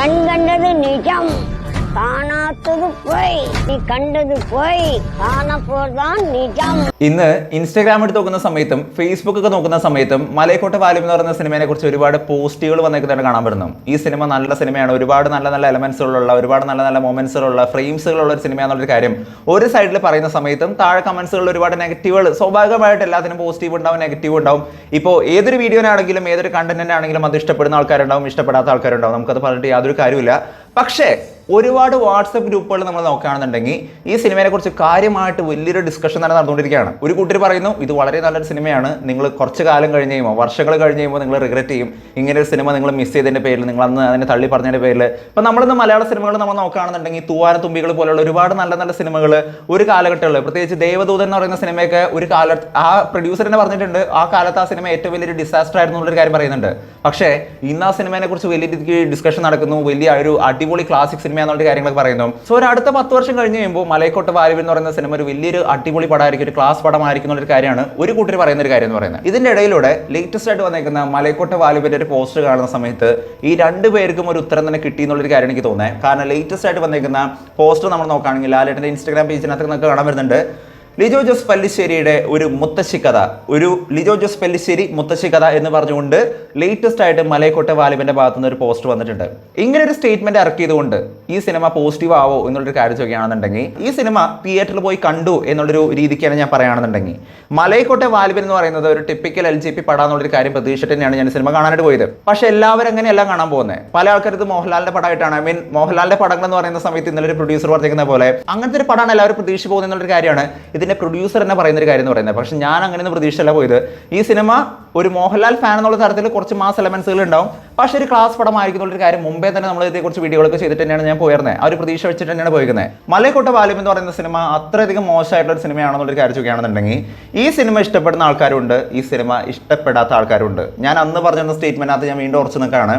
കണ്ടത് നിജം കാണാത്തത് പോയി നീ കണ്ടത് പോയി കാണപ്പോഴാൻ നിജം. ഇന്ന് ഇൻസ്റ്റാഗ്രാം എടുത്ത് നോക്കുന്ന സമയത്തും ഫേസ്ബുക്ക് ഒക്കെ നോക്കുന്ന സമയത്തും മലൈക്കോട്ടെ വാല്യം എന്ന് പറയുന്ന സിനിമയെ കുറിച്ച് ഒരുപാട് പോസ്റ്റുകൾ വന്നേക്കുന്നതായിട്ട് കാണാൻ പറ്റുന്നു. ഈ സിനിമ നല്ല സിനിമയാണ്, ഒരുപാട് നല്ല നല്ല എലമെന്റ്സുകളുള്ള, ഒരുപാട് നല്ല നല്ല മൊമെന്റ്സുകളുള്ള, ഫ്രെയിംസുകളുള്ള ഒരു സിനിമയാണെന്നൊരു കാര്യം ഒരു സൈഡിൽ പറയുന്ന സമയത്തും താഴെ കമന്റ്സുകളിൽ ഒരുപാട് നെഗറ്റീവുകൾ സ്വാഭാവികമായിട്ട് എല്ലാത്തിനും പോസിറ്റീവ് ഉണ്ടാവും, നെഗറ്റീവ് ഉണ്ടാവും. ഇപ്പോൾ ഏതൊരു വീഡിയോനാണെങ്കിലും ഏതൊരു കണ്ടന്റിനാണെങ്കിലും അത് ഇഷ്ടപ്പെടുന്ന ആൾക്കാരുണ്ടാവും, ഇഷ്ടപ്പെടാത്ത ആൾക്കാരുണ്ടാവും. നമുക്കത് പറഞ്ഞിട്ട് യാതൊരു കാര്യമില്ല. പക്ഷേ ഒരുപാട് വാട്സപ്പ് ഗ്രൂപ്പുകൾ നമ്മൾ നോക്കുകയാണെന്നുണ്ടെങ്കിൽ ഈ സിനിമയെ കുറിച്ച് കാര്യമായിട്ട് വലിയൊരു ഡിസ്കഷൻ തന്നെ നടന്നുകൊണ്ടിരിക്കുകയാണ്. ഒരു കൂട്ടർ പറയുന്നു ഇത് വളരെ നല്ലൊരു സിനിമയാണ്, നിങ്ങൾ കുറച്ച് കാലം കഴിഞ്ഞ് കഴിയുമ്പോൾ, വർഷങ്ങൾ കഴിഞ്ഞ് കഴിയുമ്പോൾ നിങ്ങൾ റിഗ്രറ്റ് ചെയ്യും, ഇങ്ങനെ ഒരു സിനിമ നിങ്ങൾ മിസ് ചെയ്തതിൻ്റെ പേരിൽ, നിങ്ങൾ അന്ന് അതിനെ തള്ളി പറഞ്ഞതിൻ്റെ പേരിൽ. ഇപ്പം നമ്മളിന്ന് മലയാള സിനിമകൾ നമ്മൾ നോക്കുകയാണെന്നുണ്ടെങ്കിൽ തൂവാന തുമ്പികൾ പോലെയുള്ള ഒരുപാട് നല്ല നല്ല സിനിമകൾ ഒരു കാലഘട്ടങ്ങളിൽ, പ്രത്യേകിച്ച് ദേവദൂതൻ എന്ന് പറയുന്ന സിനിമയൊക്കെ ഒരു കാലത്ത് ആ പ്രൊഡ്യൂസർ തന്നെ പറഞ്ഞിട്ടുണ്ട് ആ കാലത്ത് ആ സിനിമ ഏറ്റവും വലിയൊരു ഡിസാസ്റ്റർ ആയിരുന്നു എന്നുള്ളൊരു കാര്യം പറയുന്നുണ്ട്. പക്ഷേ ഇന്ന് ആ സിനിമയെ കുറിച്ച് വലിയ രീതിക്ക് ഡിസ്കഷൻ നടക്കുന്നു, വലിയ ഒരു അടിപൊളി ക്ലാസിക് സിനിമ എന്നുള്ള കാര്യങ്ങളൊക്കെ പറയുന്നു. സോ ഒരു അടുത്ത 10 വർഷം കഴിഞ്ഞ് കഴിയുമ്പോൾ മലൈക്കോട്ടെ വാല്യം എന്ന് പറയുന്ന സിനിമ ഒരു വലിയൊരു അടിപൊളി പടമായിരിക്കും, ഒരു ക്ലാസ് പടമായിരിക്കും എന്നൊരു കാര്യമാണ് ഒരു കൂട്ടർ പറയുന്ന ഒരു കാര്യം എന്ന് പറയുന്നത്. ഇതിന്റെ ഇടയിലൂടെ ലേറ്റസ്റ്റ് ആയിട്ട് വന്നേക്കുന്ന മലൈക്കോട്ടെ വാല്യത്തിന്റെ ഒരു പോസ്റ്റർ കാണുന്ന സമയത്ത് ഈ രണ്ടുപേർക്കും ഒരു ഉത്തരം തന്നെ കിട്ടി എന്നുള്ളൊരു കാര്യം എനിക്ക് തോന്നുന്നത്. കാരണം ലേറ്റസ്റ്റ് ആയിട്ട് വന്നേക്കുന്ന പോസ്റ്റർ നമ്മൾ നോക്കുകയാണെങ്കിൽ ലാലേട്ടന്റെ ഇൻസ്റ്റാഗ്രാം പേജിനകത്ത് നമുക്ക് കാണാൻ വരുന്നുണ്ട് ലിജോ ജോസ് പല്ലിശ്ശേരിയുടെ ഒരു മുത്തശ്ശി കഥ, ഒരു ലിജോ ജോസ് പല്ലിശ്ശേരി മുത്തശ്ശി കഥ എന്ന് പറഞ്ഞുകൊണ്ട് ലേറ്റസ്റ്റ് ആയിട്ട് മലൈക്കോട്ടെ വാല്യത്തിന്റെ ഭാഗത്തു നിന്ന് ഒരു പോസ്റ്റർ വന്നിട്ടുണ്ട്. ഇങ്ങനെ ഒരു സ്റ്റേറ്റ്മെന്റ് ഇറക്കിയതുകൊണ്ട് ഈ സിനിമ പോസിറ്റീവ് ആവോ എന്നുള്ളൊരു കാര്യം ചോദിക്കുകയാണെന്നുണ്ടെങ്കിൽ ഈ സിനിമ തിയേറ്ററിൽ പോയി കണ്ടു എന്നുള്ളൊരു രീതിക്കാണ് ഞാൻ പറയുകയാണെന്നുണ്ടെങ്കിൽ മലൈക്കോട്ടെ വാല്യം എന്ന് പറയുന്നത് ഒരു ടിപ്പിക്കൽ LGP പടം എന്നുള്ളൊരു കാര്യം പ്രതീക്ഷിച്ചിട്ട് തന്നെയാണ് ഞാൻ സിനിമ കാണാനായിട്ട് പോയത്. പക്ഷെ എല്ലാവരും അങ്ങനെയല്ല കാണാൻ പോകുന്നത്. പല ആൾക്കാർ ഇത് മോഹൻലാലിന്റെ പടമായിട്ടാണ്, ഐ മീൻ മോഹൻലാലിന്റെ പടങ്ങൾ എന്ന് പറയുന്ന സമയത്ത് ഇന്നലെ ഒരു പ്രൊഡ്യൂസർ പറഞ്ഞിരിക്കുന്ന പോലെ അങ്ങനത്തെ ഒരു പടമാണ് എല്ലാവരും പ്രതീക്ഷിച്ച് പോകുന്നത് എന്നുള്ളൊരു കാര്യമാണ് ഇതിന്റെ പ്രൊഡ്യൂസർ തന്നെ പറയുന്ന ഒരു കാര്യം എന്ന് പറയുന്നത്. പക്ഷെ ഞാൻ അങ്ങനെയൊന്നും പ്രതീക്ഷയല്ല പോയത്. ഈ സിനിമ ഒരു മോഹൻലാൽ ഫാൻ എന്നുള്ള തരത്തിൽ കുറച്ച് മാസ് എലമെന്റ്സുകൾ ഉണ്ടാവും, പക്ഷേ ഒരു ക്ലാസ് പടമായിരിക്കും എന്നുള്ളൊരു കാര്യം മുമ്പേ തന്നെ നമ്മൾ ഇതേക്കുറിച്ച് വീഡിയോകളൊക്കെ ചെയ്തിട്ട് തന്നെയാണ് ഞാൻ പോയിരുന്നത്. ആ ഒരു പ്രതീക്ഷ വെച്ചിട്ട് തന്നെയാണ് പോയിരുന്നത്. മലൈക്കോട്ടെ വാല്യം എന്ന് പറയുന്ന സിനിമ അത്രയധികം മോശമായിട്ടുള്ള ഒരു സിനിമയാണെന്നുള്ളൊരു കാര്യം ചോദിക്കുകയാണെന്നുണ്ടെങ്കിൽ ഈ സിനിമ ഇഷ്ടപ്പെടുന്ന ആൾക്കാരുണ്ട്, ഈ സിനിമ ഇഷ്ടപ്പെടാത്ത ആൾക്കാരുണ്ട്. ഞാൻ അന്ന് പറഞ്ഞിരുന്ന സ്റ്റേറ്റ്മെന്റിനകത്ത് ഞാൻ വീണ്ടും ഉറച്ചു നിൽക്കുകയാണ്.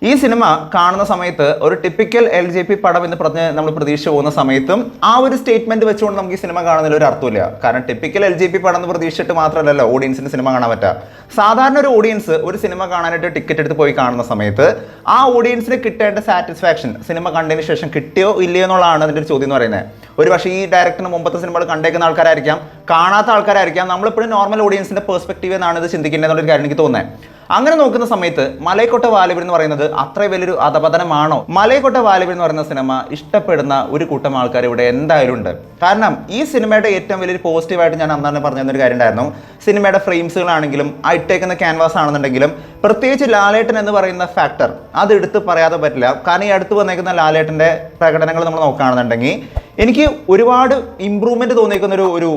ഈ സിനിമ കാണുന്ന സമയത്ത് ഒരു ടിപ്പിക്കൽ LGP പടം എന്ന് പറഞ്ഞ് നമ്മൾ പ്രതീക്ഷിച്ച് പോകുന്ന സമയത്തും ആ ഒരു സ്റ്റേറ്റ്മെന്റ് വെച്ചുകൊണ്ട് നമുക്ക് ഈ സിനിമ കാണുന്നതിൽ ഒരു അർത്ഥമില്ല. കാരണം ടിപ്പിക്കൽ LGP പടം എന്ന് പ്രതീക്ഷിച്ചിട്ട് മാത്രമല്ലല്ലോ ഓഡിയൻസിന് സിനിമ കാണാൻ പറ്റുക. സാധാരണ ഒരു ഓഡിയൻസ് ഒരു സിനിമ കാണാനായിട്ട് ടിക്കറ്റ് എടുത്ത് പോയി കാണുന്ന സമയത്ത് ആ ഓഡിയൻസിന് കിട്ടേണ്ട സാറ്റിസ്ഫാക്ഷൻ സിനിമ കണ്ടതിന് ശേഷം കിട്ടിയോ ഇല്ലയോ എന്നുള്ളതാണ് അതിൻ്റെ ഒരു ചോദ്യം എന്ന് പറയുന്നത്. ഒരു പക്ഷേ ഈ ഡയറക്ടറിന് മുമ്പത്തെ സിനിമകൾ കണ്ടേക്കുന്ന ആൾക്കാരായിരിക്കാം, കാണാത്ത ആൾക്കാരായിരിക്കാം. നമ്മളിപ്പോഴും നോർമൽ ഓഡിയൻസിന്റെ പെർസ്പെക്റ്റീവ് എന്നാണ് ഇത് ചിന്തിക്കേണ്ടത് എന്നുള്ളൊരു കാര്യം എനിക്ക് തോന്നുന്നത്. അങ്ങനെ നോക്കുന്ന സമയത്ത് മലൈക്കോട്ടെ വാല്യം എന്ന് പറയുന്നത് അത്ര വലിയൊരു അധപതനമാണോ? മലൈക്കോട്ടെ വാല്യം എന്ന് പറയുന്ന സിനിമ ഇഷ്ടപ്പെടുന്ന ഒരു കൂട്ടം ആൾക്കാർ ഇവിടെ എന്തായാലും ഉണ്ട്. കാരണം ഈ സിനിമയുടെ ഏറ്റവും വലിയൊരു പോസിറ്റീവായിട്ട് ഞാൻ അന്നാണ് പറഞ്ഞൊരു കാര്യം ഉണ്ടായിരുന്നു. സിനിമയുടെ ഫ്രെയിംസുകളാണെങ്കിലും ഇട്ടേക്കുന്ന ക്യാൻവാസ് ആണെന്നുണ്ടെങ്കിലും പ്രത്യേകിച്ച് ലാലേട്ടൻ എന്ന് പറയുന്ന ഫാക്ടർ അത് എടുത്ത് പറയാതെ പറ്റില്ല. കാരണം ഈ അടുത്ത് വന്നേക്കുന്ന ലാലേട്ടൻ്റെ പ്രകടനങ്ങൾ നമ്മൾ നോക്കുകയാണെന്നുണ്ടെങ്കിൽ എനിക്ക് ഒരുപാട് ഇമ്പ്രൂവ്മെന്റ് തോന്നിയിരിക്കുന്ന ഒരു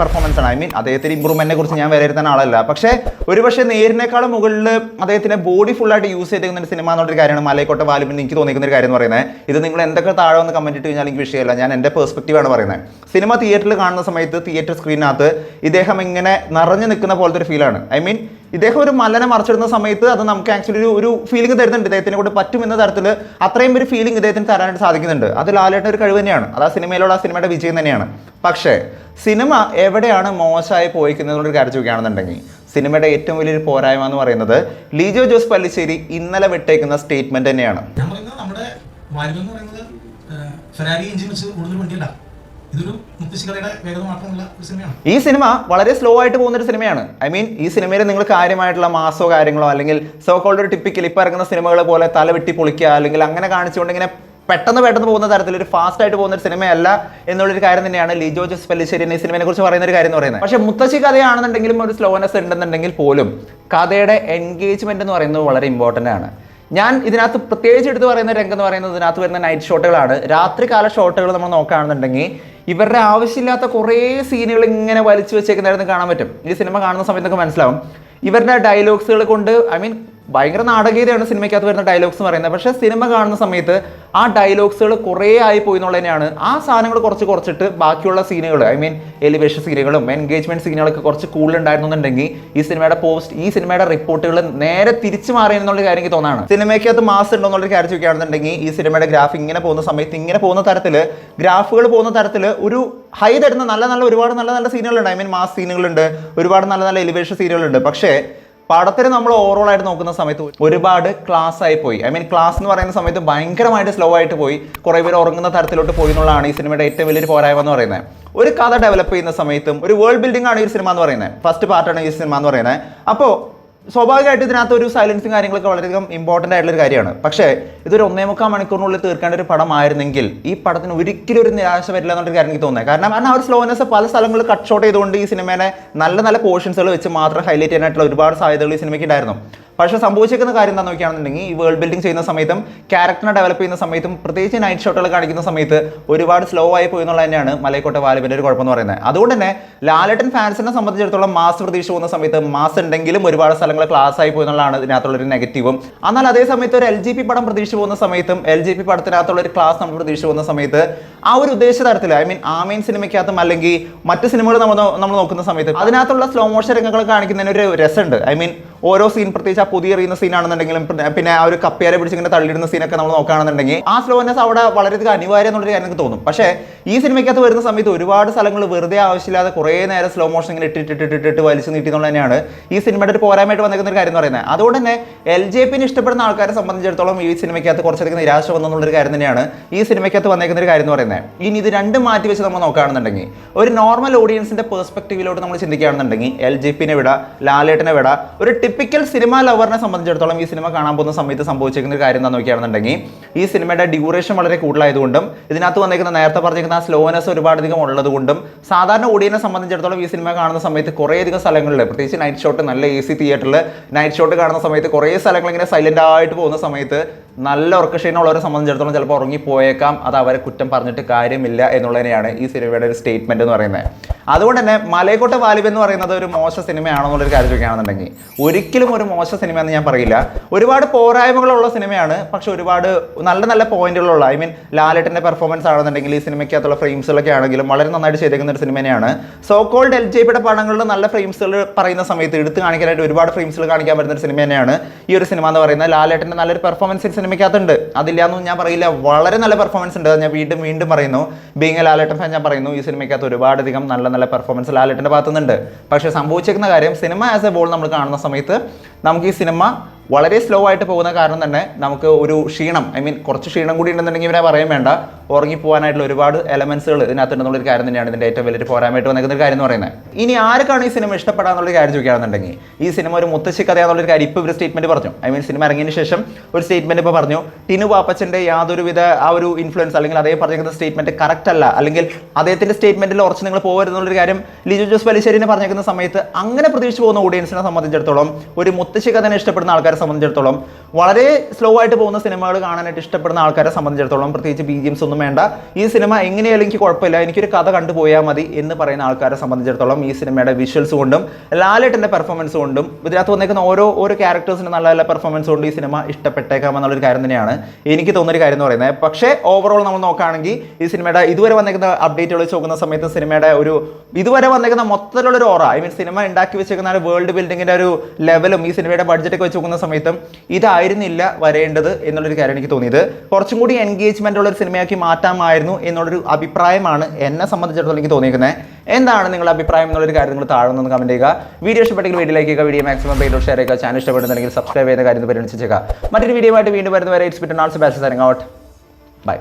പെർഫോമൻസ് ആണ്. ഐ മീൻ അദ്ദേഹത്തിന്റെ ഇമ്പ്രൂവ്മെന്റിനെ കുറിച്ച് ഞാൻ വിലയിരുത്താൻ ആളല്ല, പക്ഷേ ഒരുപക്ഷെ നേരിനേക്കാളും മുകളിൽ അദ്ദേഹത്തിന്റെ ബോഡി ഫുള്ളായിട്ട് യൂസ് ചെയ്തിരിക്കുന്ന ഒരു സിനിമ എന്നുള്ളൊരു കാര്യമാണ് മലൈക്കോട്ടെ വാല്യം എന്ന് എനിക്ക് തോന്നിക്കുന്ന ഒരു കാര്യം എന്ന് പറയുന്നത്. ഇത് നിങ്ങൾ എന്തൊക്കെ താഴെ ഒന്ന് കമന്റ് ഇട്ട് കഴിഞ്ഞാൽ എനിക്ക് വിഷയമല്ല, ഞാൻ എൻ്റെ പെർസ്പെക്റ്റീവാണ് പറയുന്നത്. സിനിമ തിയേറ്ററിൽ കാണുന്ന സമയത്ത് തിയേറ്റർ സ്ക്രീനകത്ത് ഇദ്ദേഹം ഇങ്ങനെ നിറഞ്ഞു നിൽക്കുന്ന പോലത്തെ ഒരു ഫീലാണ്. ഐ മീൻ ഇദ്ദേഹം ഒരു മലനെ മറിച്ചിടുന്ന സമയത്ത് അത് നമുക്ക് ആക്ച്വലി ഒരു ഫീലിംഗ് തരുന്നുണ്ട്. ഇദ്ദേഹത്തിനെ കൊണ്ട് പറ്റുമെന്ന തരത്തിൽ അത്രയും ഒരു ഫീലിംഗ് ഇദ്ദേഹത്തിന് തരാനായിട്ട് സാധിക്കുന്നുണ്ട്. അത് ലാലേട്ടൻ ഒരു കഴിവ് തന്നെയാണ്, അത് ആ സിനിമയിലുള്ള ആ സിനിമയുടെ വിജയം തന്നെയാണ്. പക്ഷേ സിനിമ എവിടെയാണ് മോശമായി പോയിക്കുന്നതെന്നുള്ളൊരു കാര്യം ചോദിക്കുകയാണെന്നുണ്ടെങ്കിൽ സിനിമയുടെ ഏറ്റവും വലിയൊരു പോരായ്മ എന്ന് പറയുന്നത് ലിജോ ജോസ് പല്ലിശ്ശേരി ഇന്നലെ വിട്ടേക്കുന്ന സ്റ്റേറ്റ്മെന്റ് തന്നെയാണ്. ഈ സിനിമ വളരെ സ്ലോ ആയിട്ട് പോകുന്ന ഒരു സിനിമയാണ്. ഐ മീൻ ഈ സിനിമയിൽ നിങ്ങൾ കാര്യമായിട്ടുള്ള മാസോ കാര്യങ്ങളോ അല്ലെങ്കിൽ സോ കോൾഡ് ഒരു ടിപ്പിക്കൽ ഇപ്പം ഇറങ്ങുന്ന സിനിമകൾ പോലെ തല വെട്ടി പൊളിക്കുക അല്ലെങ്കിൽ അങ്ങനെ കാണിച്ചുകൊണ്ട് ഇങ്ങനെ പെട്ടെന്ന് പോകുന്ന തരത്തിൽ ഒരു ഫാസ്റ്റ് ആയിട്ട് പോകുന്ന ഒരു സിനിമയല്ല എന്നുള്ളൊരു കാര്യം തന്നെയാണ് ലിജോ ജോസ് പല്ലിശ്ശേരി ഈ സിനിമയെ കുറിച്ച് പറയുന്ന ഒരു കാര്യം എന്ന് പറയുന്നത്. പക്ഷേ മുത്തശ്ശി കഥയാണെന്നുണ്ടെങ്കിലും ഒരു സ്ലോനെസ് ഉണ്ടെന്നുണ്ടെങ്കിൽ പോലും കഥയുടെ എൻഗേജ്മെന്റ് എന്ന് പറയുന്നത് വളരെ ഇമ്പോർട്ടൻ്റ് ആണ്. ഞാൻ ഇതിനകത്ത് പ്രത്യേകിച്ച് എടുത്ത് പറയുന്ന രംഗം എന്ന് പറയുന്നത് ഇതിനകത്ത് വരുന്ന നൈറ്റ് ഷോട്ടുകളാണ്. രാത്രികാല ഷോട്ടുകൾ നമ്മൾ നോക്കുകയാണെന്നുണ്ടെങ്കിൽ ഇവരുടെ ആവശ്യമില്ലാത്ത കുറേ സീനുകൾ ഇങ്ങനെ വലിച്ചു വെച്ചേക്കുന്നതായിരുന്നു കാണാൻ പറ്റും. ഈ സിനിമ കാണുന്ന സമയത്തൊക്കെ മനസ്സിലാവും. ഇവരുടെ ഡയലോഗ്സുകൾ കൊണ്ട് ഐ മീൻ ഭയങ്കര നാടകീയതയാണ് സിനിമയ്ക്കകത്ത് വരുന്ന ഡയലോഗ്സ് എന്ന് പറയുന്നത്. പക്ഷേ സിനിമ കാണുന്ന സമയത്ത് ആ ഡയലോഗ്സുകൾ കുറേ ആയി പോയി എന്നുള്ളത് തന്നെയാണ്. ആ സാധനങ്ങൾ കുറച്ചിട്ട് ബാക്കിയുള്ള സീനുകൾ ഐ മീൻ എലിവേഷൻ സീനുകളും എൻഗേജ്മെന്റ് സീനുകളൊക്കെ കുറച്ച് കൂടുതലുണ്ടായിരുന്നുണ്ടെങ്കിൽ ഈ സിനിമയുടെ റിപ്പോർട്ടുകൾ നേരെ തിരിച്ചു മാറിയെന്നുള്ള കാര്യം എനിക്ക് തോന്നാണ്. സിനിമയ്ക്കകത്ത് മാസ് ഉണ്ടോ എന്നുള്ളൊരു കാര്യം ചോദിക്കുകയാണെന്നുണ്ടെങ്കിൽ ഈ സിനിമയുടെ ഗ്രാഫ് ഇങ്ങനെ പോകുന്ന സമയത്ത് ഇങ്ങനെ പോകുന്ന തരത്തിൽ ഗ്രാഫുകൾ പോകുന്ന തരത്തിൽ ഒരു ഹൈ തരുന്ന ഒരുപാട് നല്ല സീനുകളുണ്ട്. ഐ മീൻ മാസ് സീനുകളുണ്ട്, ഒരുപാട് നല്ല എലിവേഷൻ സീനുകളുണ്ട്. പക്ഷേ പടത്തിന് നമ്മൾ ഓവറോൾ ആയിട്ട് നോക്കുന്ന സമയത്ത് ഒരുപാട് ക്ലാസ് ആയി പോയി. ഐ മീൻ ക്ലാസ് എന്ന് പറയുന്ന സമയത്ത് ഭയങ്കരമായിട്ട് സ്ലോ ആയിട്ട് പോയി, കുറേ പേര് ഉറങ്ങുന്ന തരത്തിലോട്ട് പോയി എന്നുള്ളതാണ് ഈ സിനിമയുടെ ഏറ്റവും വലിയൊരു പോരായ്മ എന്ന് പറയുന്നത്. ഒരു കഥ ഡെവലപ്പ് ചെയ്യുന്ന സമയത്തും ഒരു വേൾഡ് ബിൽഡിംഗ് ആണ് ഈ സിനിമ എന്ന് പറയുന്നത്, ഫസ്റ്റ് പാർട്ടാണ് ഈ സിനിമ എന്ന് പറയുന്നത്. അപ്പോൾ സ്വാഭാവികമായിട്ട് ഇതിനകത്ത് ഒരു സൈലൻസും കാര്യങ്ങളൊക്കെ വളരെയധികം ഇമ്പോർട്ടൻ്റ് ആയിട്ടുള്ള ഒരു കാര്യമാണ്. പക്ഷേ ഇതൊരു 1.25 മണിക്കൂറിനുള്ളിൽ തീർക്കേണ്ട ഒരു പടമായിരുന്നെങ്കിൽ ഈ പടത്തിന് ഒരിക്കലും ഒരു നിരാശ വരില്ല എന്നൊരു കാര്യം എനിക്ക് തോന്നുന്നത്. കാരണം ആ ഒരു സ്ലോനെസ് പല സ്ഥലങ്ങളിൽ കട്ട് ഷോട്ട് ചെയ്തുകൊണ്ട് ഈ സിനിമേനെ നല്ല നല്ല പോർഷൻസുകൾ വെച്ച് മാത്രം ഹൈലൈറ്റ് ചെയ്യാനായിട്ടുള്ള ഒരുപാട് സാധ്യതകൾ ഈ സിനിമയ്ക്ക് ഉണ്ടായിരുന്നു. പക്ഷേ സംഭവിച്ചിരിക്കുന്ന കാര്യം എന്താണെന്ന് നോക്കുകയാണെന്നുണ്ടെങ്കിൽ ഈ വേൾഡ് ബിൽഡിംഗ് ചെയ്യുന്ന സമയത്തും ക്യാരക്ടറിനെ ഡെവലപ്പ് ചെയ്യുന്ന സമയത്തും പ്രത്യേകിച്ച് നൈറ്റ് ഷോട്ടുകൾ കാണിക്കുന്ന സമയത്ത് ഒരുപാട് സ്ലോ ആയി പോയി എന്നുള്ളത് തന്നെയാണ് മലൈക്കോട്ടെ വാലിബൻ്റെ ഒരു കുഴപ്പമെന്ന് പറയുന്നത്. അതുകൊണ്ട് തന്നെ ലാലേട്ടൻ ഫാൻസിനെ സംബന്ധിച്ചിടത്തോളം മാസ് പ്രതീക്ഷ പോകുന്ന സമയത്ത് മാസ് ഉണ്ടെങ്കിലും ഒരുപാട് സ്ഥലങ്ങൾ ക്ലാസ് ആയി പോയി എന്നുള്ളതാണ് ഇതിനകത്തുള്ളൊരു നെഗറ്റീവും. എന്നാൽ അതേ സമയത്ത് ഒരു LGP പടം പ്രതീക്ഷ പോകുന്ന സമയത്തും LGP പടത്തിനകത്തുള്ള ഒരു ക്ലാസ് നമ്മൾ പ്രതീക്ഷ പോകുന്ന സമയത്ത് ആ ഒരു ഉദ്ദേശ തരത്തിൽ ഐ മീൻ ആമീൻ സിനിമയ്ക്കകത്തും അല്ലെങ്കിൽ മറ്റ് സിനിമകൾ നമ്മൾ നോക്കുന്ന സമയത്ത് അതിനകത്തുള്ള സ്ലോ മോഷൻ രംഗങ്ങൾ കാണിക്കുന്നതിന് ഒരു രസമുണ്ട്. ഐ മീൻ ഓരോ സീൻ, പ്രത്യേകിച്ച് ആ പുതിയ എറിയുന്ന സീനാണെന്നുണ്ടെങ്കിലും പിന്നെ ആ ഒരു കപ്പേരെ പിടിച്ച് ഇങ്ങനെ തള്ളിയിടുന്ന സീനൊക്കെ നമ്മൾ നോക്കുകയാണെന്നുണ്ടെങ്കിൽ ആ സ്ലോനെസ് അവിടെ വളരെയധികം അനിവാര്യം എന്നുള്ളൊരു കാര്യം എനിക്ക് തോന്നും. പക്ഷേ ഈ സിനിമയ്ക്കകത്ത് വരുന്ന സമയത്ത് ഒരുപാട് സ്ഥലങ്ങൾ വെറുതെ ആവശ്യമില്ലാതെ കുറേ നേരം സ്ലോ മോഷൻ ഇങ്ങനെ ഇട്ടിട്ട് വലിച്ചു നീട്ടി എന്നുള്ളത് തന്നെയാണ് ഈ സിനിമയുടെ ഒരു പോരായ്മയായിട്ട് വന്നിരിക്കുന്ന ഒരു കാര്യം എന്ന് പറയുന്നത്. അതുകൊണ്ട് തന്നെ LJPനെ ഇഷ്ടപ്പെടുന്ന ആൾക്കാരെ സംബന്ധിച്ചിടത്തോളം ഈ സിനിമയ്ക്കകത്ത് കുറച്ചധികം നിരാശ വന്നെന്നുള്ളൊരു കാര്യം തന്നെയാണ് ഈ സിനിമയ്ക്കകത്ത് വന്നിരിക്കുന്ന ഒരു കാര്യം എന്ന് പറയുന്നത്. ഇനി ഇത് രണ്ടും മാറ്റി വെച്ച് നമ്മൾ നോക്കുകയാണെന്നുണ്ടെങ്കിൽ ഒരു നോർമൽ ഓഡിയൻസിന്റെ പെർസ്പെക്റ്റീവിലോട്ട് നമ്മൾ ചിന്തിക്കുകയാണെന്നുണ്ടെങ്കിൽ LJPനെ വിട, ലാലേട്ടനെ വിട, ഒരു ടിപ്പിക്കൽ സിനിമ ലവറിനെ സംബന്ധിച്ചിടത്തോളം ഈ സിനിമ കാണാൻ പോകുന്ന സമയത്ത് സംഭവിച്ചിരിക്കുന്ന ഒരു കാര്യം എന്താണെന്ന് നോക്കുകയാണെന്നുണ്ടെങ്കിൽ ഈ സിനിമയുടെ ഡ്യൂറേഷൻ വളരെ കൂടുതലായതുകൊണ്ടും ഇതിനകത്ത് വന്നിരിക്കുന്ന നേരത്തെ പറഞ്ഞിരിക്കുന്ന ആ സ്ലോനെസ് ഒരുപാടധികം ഉള്ളതുകൊണ്ടും സാധാരണ ഓഡിയൻസിനെ സംബന്ധിച്ചിടത്തോളം ഈ സിനിമ കാണുന്ന സമയത്ത് കുറേയധികം സ്ഥലങ്ങളിൽ പ്രത്യേകിച്ച് നൈറ്റ് ഷോട്ട്, നല്ല AC തിയേറ്ററിൽ നൈറ്റ് ഷോട്ട് കാണുന്ന സമയത്ത് കുറേ സ്ഥലങ്ങൾ ഇങ്ങനെ സൈലന്റ് ആയിട്ട് പോകുന്ന സമയത്ത് നല്ല ഉറക്കക്ഷീണമുള്ളവരെ സംബന്ധിച്ചിടത്തോളം ചിലപ്പോൾ ഉറങ്ങിപ്പോയേക്കാം. അത് അവരെ കുറ്റം പറഞ്ഞിട്ട് കാര്യമില്ല എന്നുള്ളതിനെയാണ് ഈ സിനിമയുടെ ഒരു സ്റ്റേറ്റ്മെന്റ് എന്ന് പറയുന്നത്. അതുകൊണ്ട് തന്നെ മലൈക്കോട്ടെ വാലിബൻ എന്ന് പറയുന്നത് ഒരു മോശ സിനിമയാണെന്നുള്ളൊരു കാര്യം ചോദിക്കുകയാണെന്നുണ്ടെങ്കിൽ ഒരിക്കലും ഒരു മോശ സിനിമ എന്ന് ഞാൻ പറയില്ല. ഒരുപാട് പോരായ്മകളുള്ള സിനിമയാണ്, പക്ഷെ ഒരുപാട് നല്ല നല്ല പോയിന്റുകളുള്ള ഐ മീൻ ലാലേട്ടൻ്റെ പെർഫോമൻസ് ആണെന്നുണ്ടെങ്കിൽ ഈ സിനിമയ്ക്കകത്തുള്ള ഫ്രെയിംസുകളൊക്കെ ആണെങ്കിലും വളരെ നന്നായിട്ട് ചെയ്തേക്കുന്ന ഒരു സിനിമ തന്നെയാണ്. സോ കോൾഡ് LJPയുടെ പടങ്ങളിൽ നല്ല ഫ്രെയിംസുകൾ പറയുന്ന സമയത്ത് എടുത്ത് കാണിക്കാനായിട്ട് ഒരുപാട് ഫ്രെയിംസുകൾ കാണിക്കാൻ പറ്റുന്ന ഒരു സിനിമ തന്നെയാണ് ഈ ഒരു സിനിമ എന്ന് പറയുന്നത്. ലാലേട്ടൻ്റെ നല്ലൊരു പെർഫോമൻസ് സിനിമയ്ക്കകത്തുണ്ട്, അതില്ലാന്നും ഞാൻ പറയില്ല, വളരെ നല്ല പെർഫോമൻസ് ഉണ്ട്. ഞാൻ വീണ്ടും പറയുന്നു, ബീങ് എ ലാലേട്ടൻ ഫാൻ, ഞാൻ പറയുന്നു ഈ സിനിമയ്ക്കകത്ത് ഒരുപാടധികം നല്ല പെർഫോമൻസ് ലാലേട്ടൻ്റെ ഭാഗത്തുനിന്നുണ്ട്. പക്ഷേ സംഭവിച്ചിരിക്കുന്ന കാര്യം സിനിമ ആസ് എ ബോൾ നമ്മൾ കാണുന്ന സമയത്ത് നമുക്ക് ഈ സിനിമ വളരെ സ്ലോ ആയിട്ട് പോകുന്ന കാരണം തന്നെ നമുക്ക് ഒരു ക്ഷീണം, ഐ മീൻ കുറച്ച് ക്ഷീണം കൂടി ഉണ്ടെന്നുണ്ടെങ്കിൽ ഇവരെ പറയാൻ വേണ്ട, ഉറങ്ങിപ്പോകാനായിട്ടുള്ള ഒരുപാട് എലമെന്റ്സുകൾ ഇതിനകത്തുണ്ടെന്നുള്ളൊരു കാര്യം തന്നെയാണ് ഇതിൻ്റെ ഏറ്റവും വലിയൊരു പോരായ്മയായിട്ട് വന്നിരിക്കുന്ന ഒരു കാര്യം എന്ന് പറയുന്നത്. ഇനി ആർക്കാണ് ഈ സിനിമ ഇഷ്ടപ്പെടാന്നുള്ളൊരു കാര്യം ചോദിക്കുകയാണെന്നുണ്ടെങ്കിൽ ഈ സിനിമ ഒരു മുത്തശ്ശി കഥയാന്നുള്ളൊരു കാര്യം ഇപ്പോൾ ഒരു സ്റ്റേറ്റ്മെന്റ് പറഞ്ഞു. ഐ മീൻ സിനിമ ഇറങ്ങിയതിന് ശേഷം ഒരു സ്റ്റേറ്റ്മെന്റ് ഇപ്പോൾ പറഞ്ഞു, ടിനു പാപ്പച്ചൻ്റെ യാതൊരുവിധ ആ ഒരു ഇൻഫ്ലുവൻസ് അല്ലെങ്കിൽ അതേ പറഞ്ഞിരിക്കുന്ന സ്റ്റേറ്റ്മെന്റ് കറക്റ്റ് അല്ല, അല്ലെങ്കിൽ അദ്ദേഹത്തിന്റെ സ്റ്റേറ്റ്മെന്റിൽ ഉറച്ച് നിങ്ങൾ പോകരുതെന്നുള്ളൊരു കാര്യം ലിജു ജോസ് പല്ലിശ്ശേരിനെ പറഞ്ഞിരിക്കുന്ന സമയത്ത് അങ്ങനെ പ്രതീക്ഷിച്ച് പോകുന്ന ഓഡിയൻസിനെ സംബന്ധിച്ചിടത്തോളം, ഒരു മുത്തശ്ശി കഥനെ ഇഷ്ടപ്പെടുന്ന ആൾക്കാരെ സംബന്ധിച്ചിടത്തോളം, വളരെ സ്ലോ ആയിട്ട് പോകുന്ന സിനിമകൾ കാണാനായിട്ട് ഇഷ്ടപ്പെടുന്ന ആൾക്കാരെ സംബന്ധിച്ചിടത്തോളം, പ്രത്യേകിച്ച് BGMs ഒന്നും വേണ്ട, ഈ സിനിമ എങ്ങനെയായാലും എനിക്ക് കുഴപ്പമില്ല, എനിക്കൊരു കഥ കണ്ടുപോയാൽ മതി എന്ന് പറയുന്ന ആൾക്കാരെ സംബന്ധിച്ചിടത്തോളം ഈ സിനിമയുടെ വിഷ്വൽസ് കൊണ്ടും ലാലേട്ടൻ്റെ പെർഫോമൻസ് കൊണ്ടും ഇതിനകത്ത് വന്നേക്കുന്ന ഓരോ ക്യാരക്ടേഴ്സിന് നല്ല പെർഫോമൻസ് കൊണ്ട് ഈ സിനിമ ഇഷ്ടപ്പെട്ടേക്കാമെന്നുള്ളൊരു കാര്യം തന്നെയാണ് എനിക്ക് തോന്നുന്നൊരു കാര്യം എന്ന് പറയുന്നത്. പക്ഷേ ഓവറോൾ നമ്മൾ നോക്കുകയാണെങ്കിൽ ഈ സിനിമയുടെ ഇതുവരെ വന്നേക്കുന്ന അപ്ഡേറ്റുകൾ വെച്ച് നോക്കുന്ന സമയത്ത് സിനിമയുടെ ഒരു ഇതുവരെ വന്നേക്കുന്ന മൊത്തത്തിലുള്ളൊരു ഓറ, ഐ മീൻ സിനിമ ഉണ്ടാക്കി വെച്ചേക്കുന്ന വേൾഡ് ബിൽഡിങ്ങിൻ്റെ ഒരു ലെവലും ഈ സിനിമയുടെ ബഡ്ജറ്റൊക്കെ വെച്ച് നോക്കുന്ന സമയത്തും ഇതായിരുന്നില്ല വരേണ്ടത് എന്നുള്ളൊരു കാര്യം എനിക്ക് തോന്നിയത്. കുറച്ചും കൂടി എൻഗേജ്മെന്റ് ഉള്ള ഒരു സിനിമയാക്കി മാറ്റാമായിരുന്നു എന്നുള്ളൊരു അഭിപ്രായമാണ് എന്നെ സംബന്ധിച്ചിടത്തോളം എനിക്ക് തോന്നിയിരിക്കുന്നത്. എന്താണ് നിങ്ങളുടെ അഭിപ്രായം എന്നുള്ളൊരു കാര്യം നിങ്ങൾ താഴെ നിന്ന് കമന്റ് ചെയ്യുക. വീഡിയോ ഇഷ്ടപ്പെട്ടെങ്കിൽ വീഡിയോ ലൈക്ക് ചെയ്യുക, വീഡിയോ മാക്സിമം പേരോട് ഷെയർ ചെയ്യുക, ചാനൽ ഇഷ്ടപ്പെടുന്നുണ്ടെങ്കിൽ സബ്സ്ക്രൈബ് ചെയ്യുന്ന കാര്യം പരിഗണിച്ചേക്കുക. മറ്റൊരു വീഡിയോ ആയിട്ട് വീണ്ടും വരുന്നവരെ ഇറ്റ്സ് ബിറ്റ് ആൾസോ ബൈ.